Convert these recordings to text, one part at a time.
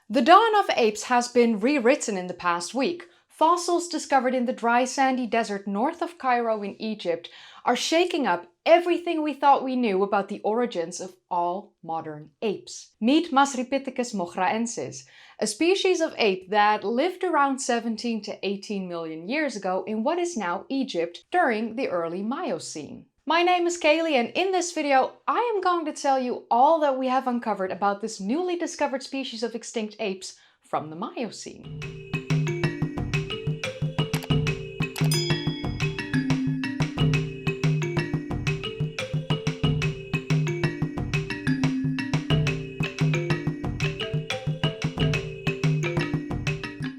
The dawn of apes has been rewritten in the past week. Fossils discovered in the dry sandy desert north of Cairo in Egypt are shaking up everything we thought we knew about the origins of all modern apes. Meet Masripithecus moghraensis, a species of ape that lived around 17 to 18 million years ago in what is now Egypt during the early Miocene. My name is Kaylee, and in this video I am going to tell you all that we have uncovered about this newly discovered species of extinct apes from the Miocene.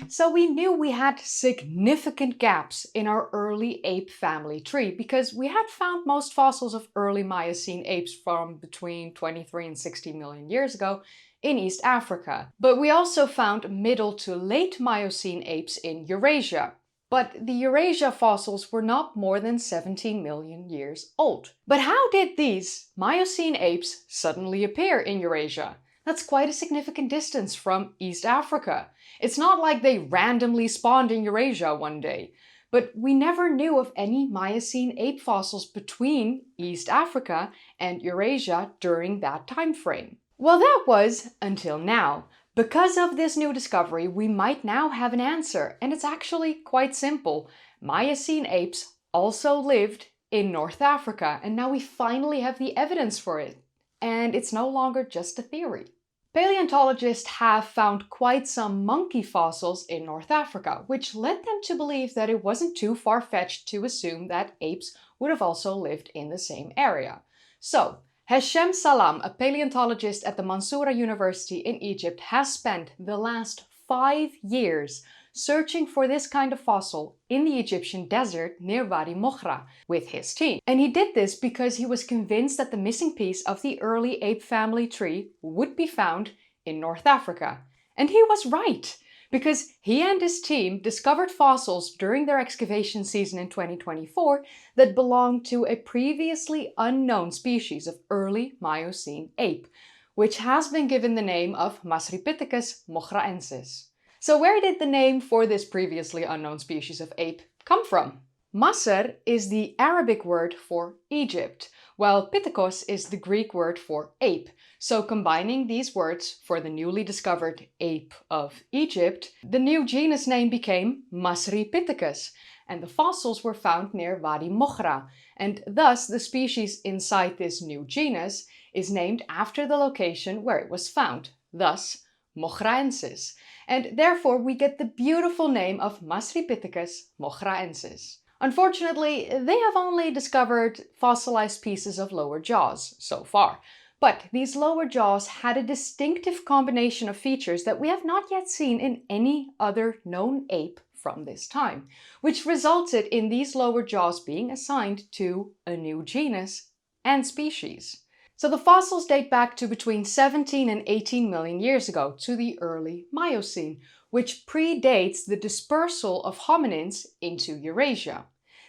So we knew we had significant gaps in our early ape family tree because we had found most fossils of early Miocene apes from between 23 and 60 million years ago in East Africa. But we also found middle to late Miocene apes in Eurasia. But the Eurasia fossils were not more than 17 million years old. But how did these Miocene apes suddenly appear in Eurasia? That's quite a significant distance from East Africa. It's not like they randomly spawned in Eurasia one day, but we never knew of any Miocene ape fossils between East Africa and Eurasia during that time frame. Well, that was until now. Because of this new discovery, we might now have an answer, and it's actually quite simple. Miocene apes also lived in North Africa, and now we finally have the evidence for it. And it's no longer just a theory. Paleontologists have found quite some monkey fossils in North Africa, which led them to believe that it wasn't too far-fetched to assume that apes would have also lived in the same area. So, Heshem Salam, a paleontologist at the Mansoura University in Egypt, has spent the last 5 years searching for this kind of fossil in the Egyptian desert near Wadi Moghra with his team. And he did this because he was convinced that the missing piece of the early ape family tree would be found in North Africa. And he was right, because he and his team discovered fossils during their excavation season in 2024 that belonged to a previously unknown species of early Miocene ape, which has been given the name of Masripithecus moghraensis. So where did the name for this previously unknown species of ape come from? Masr is the Arabic word for Egypt, while Pithecus is the Greek word for ape. So combining these words for the newly discovered ape of Egypt, the new genus name became Masripithecus, and the fossils were found near Wadi Moghra, and thus the species inside this new genus is named after the location where it was found, thus moghraensis, and therefore we get the beautiful name of Masripithecus moghraensis. Unfortunately, they have only discovered fossilized pieces of lower jaws so far, but these lower jaws had a distinctive combination of features that we have not yet seen in any other known ape from this time, which resulted in these lower jaws being assigned to a new genus and species. So the fossils date back to between 17 and 18 million years ago, to the early Miocene, which predates the dispersal of hominins into Eurasia.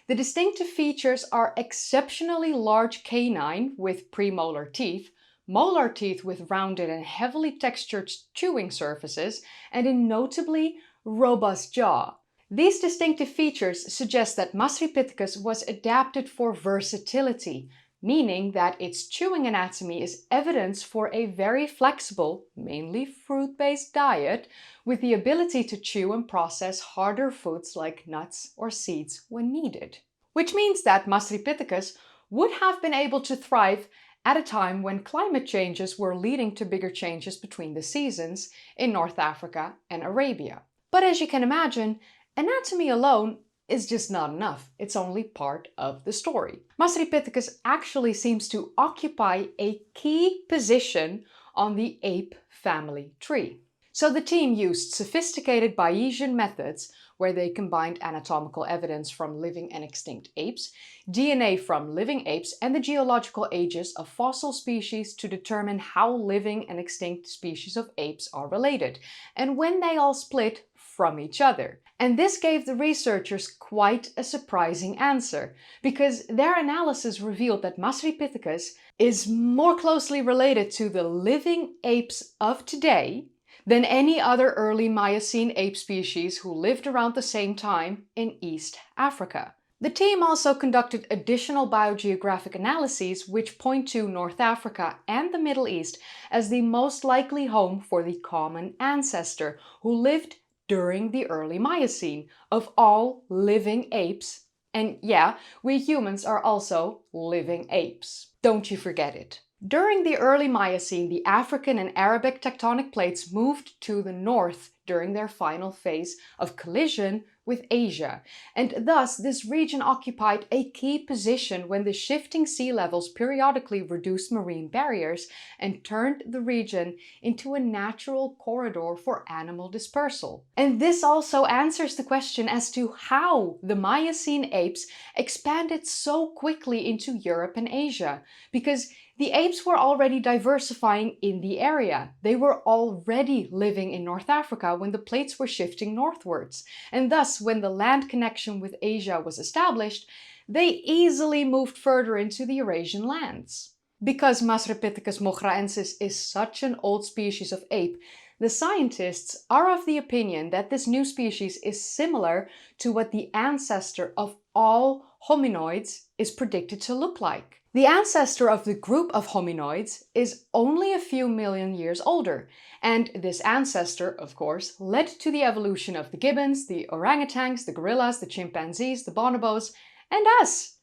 The distinctive features are exceptionally large canine with premolar teeth, molar teeth with rounded and heavily textured chewing surfaces, and a notably robust jaw. These distinctive features suggest that Masripithecus was adapted for versatility, meaning that its chewing anatomy is evidence for a very flexible, mainly fruit-based diet, with the ability to chew and process harder foods like nuts or seeds when needed. Which means that Masripithecus would have been able to thrive at a time when climate changes were leading to bigger changes between the seasons in North Africa and Arabia. But as you can imagine, anatomy alone is just not enough. It's only part of the story. Masripithecus actually seems to occupy a key position on the ape family tree. So the team used sophisticated Bayesian methods where they combined anatomical evidence from living and extinct apes, DNA from living apes, and the geological ages of fossil species to determine how living and extinct species of apes are related, and when they all split from each other. And this gave the researchers quite a surprising answer, because their analysis revealed that Masripithecus is more closely related to the living apes of today than any other early Miocene ape species who lived around the same time in East Africa. The team also conducted additional biogeographic analyses which point to North Africa and the Middle East as the most likely home for the common ancestor who lived during the early Miocene of all living apes. And yeah, we humans are also living apes. Don't you forget it. During the early Miocene, the African and Arabic tectonic plates moved to the north during their final phase of collision with Asia, and thus this region occupied a key position when the shifting sea levels periodically reduced marine barriers and turned the region into a natural corridor for animal dispersal. And this also answers the question as to how the Miocene apes expanded so quickly into Europe and Asia, because the apes were already diversifying in the area. They were already living in North Africa when the plates were shifting northwards. And thus, when the land connection with Asia was established, they easily moved further into the Eurasian lands. Because Masripithecus moghraensis is such an old species of ape, the scientists are of the opinion that this new species is similar to what the ancestor of all hominoids is predicted to look like. The ancestor of the group of hominoids is only a few million years older, and this ancestor, of course, led to the evolution of the gibbons, the orangutans, the gorillas, the chimpanzees, the bonobos, and us,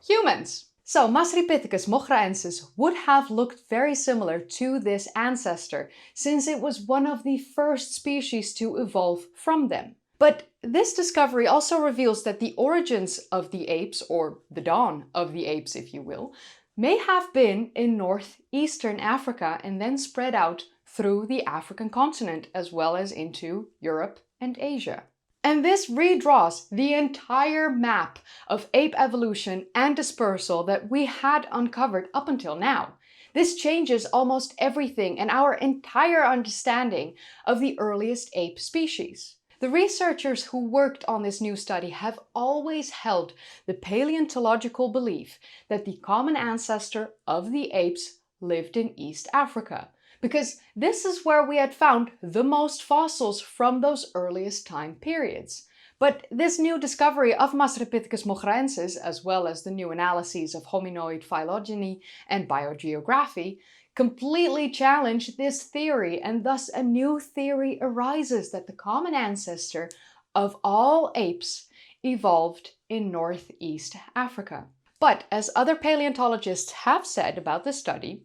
humans. So Masripithecus moghraensis would have looked very similar to this ancestor, since it was one of the first species to evolve from them. But this discovery also reveals that the origins of the apes, or the dawn of the apes if you will, may have been in northeastern Africa and then spread out through the African continent as well as into Europe and Asia. And this redraws the entire map of ape evolution and dispersal that we had uncovered up until now. This changes almost everything and our entire understanding of the earliest ape species. The researchers who worked on this new study have always held the paleontological belief that the common ancestor of the apes lived in East Africa, because this is where we had found the most fossils from those earliest time periods. But this new discovery of Masripithecus moghraensis, as well as the new analyses of hominoid phylogeny and biogeography, completely challenge this theory, and thus a new theory arises that the common ancestor of all apes evolved in Northeast Africa. But as other paleontologists have said about this study,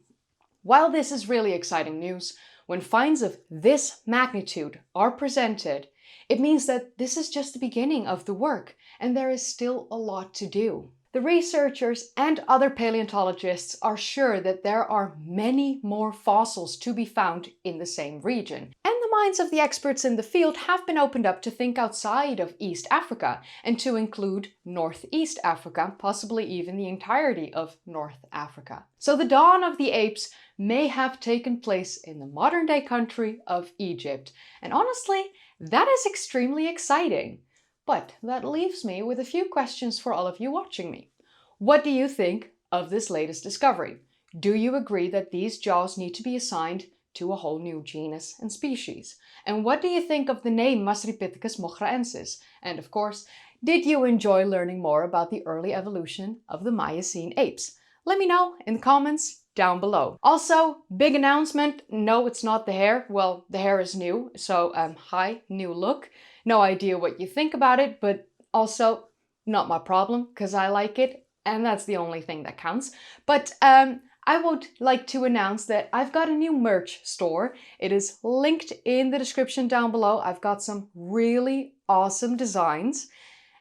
while this is really exciting news, when finds of this magnitude are presented, it means that this is just the beginning of the work, and there is still a lot to do. The researchers and other paleontologists are sure that there are many more fossils to be found in the same region. And the minds of the experts in the field have been opened up to think outside of East Africa and to include Northeast Africa, possibly even the entirety of North Africa. So the dawn of the apes may have taken place in the modern-day country of Egypt. And honestly, that is extremely exciting. But that leaves me with a few questions for all of you watching me. What do you think of this latest discovery? Do you agree that these jaws need to be assigned to a whole new genus and species? And what do you think of the name Masripithecus moghraensis? And of course, did you enjoy learning more about the early evolution of the Miocene apes? Let me know in the comments down below. Also, big announcement. No, it's not the hair. Well, the hair is new, so hi, new look. No idea what you think about it, but also not my problem because I like it and that's the only thing that counts. But I would like to announce that I've got a new merch store. It is linked in the description down below. I've got some really awesome designs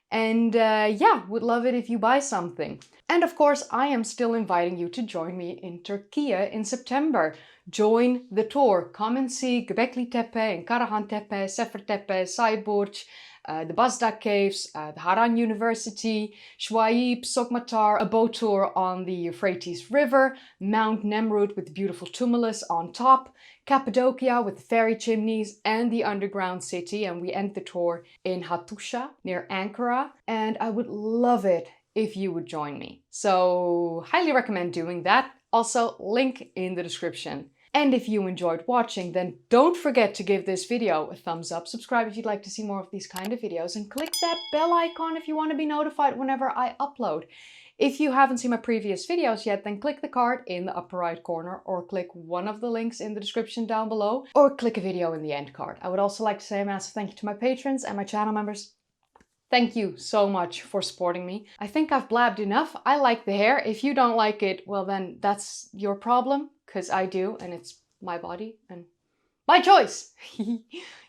and yeah, would love it if you buy something. And of course, I am still inviting you to join me in Turkey in September. Join the tour. Come and see Göbekli Tepe and Karahan Tepe, Sefer Tepe, Sayburç, the Bazdak Caves, the Haran University, Shuaib, Sokmatar, a boat tour on the Euphrates River, Mount Nemrut with the beautiful tumulus on top, Cappadocia with the ferry chimneys and the underground city, and we end the tour in Hattusha near Ankara, and I would love it if you would join me. So highly recommend doing that. Also, link in the description. And if you enjoyed watching, then don't forget to give this video a thumbs up, subscribe if you'd like to see more of these kind of videos, and click that bell icon if you want to be notified whenever I upload. If you haven't seen my previous videos yet, then click the card in the upper right corner, or click one of the links in the description down below, or click a video in the end card. I would also like to say a massive thank you to my patrons and my channel members. Thank you so much for supporting me. I think I've blabbed enough. I like the hair. If you don't like it, well then that's your problem, because I do, and it's my body and my choice.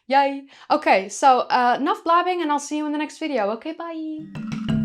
Yay. Okay, so enough blabbing, and I'll see you in the next video. Okay, bye.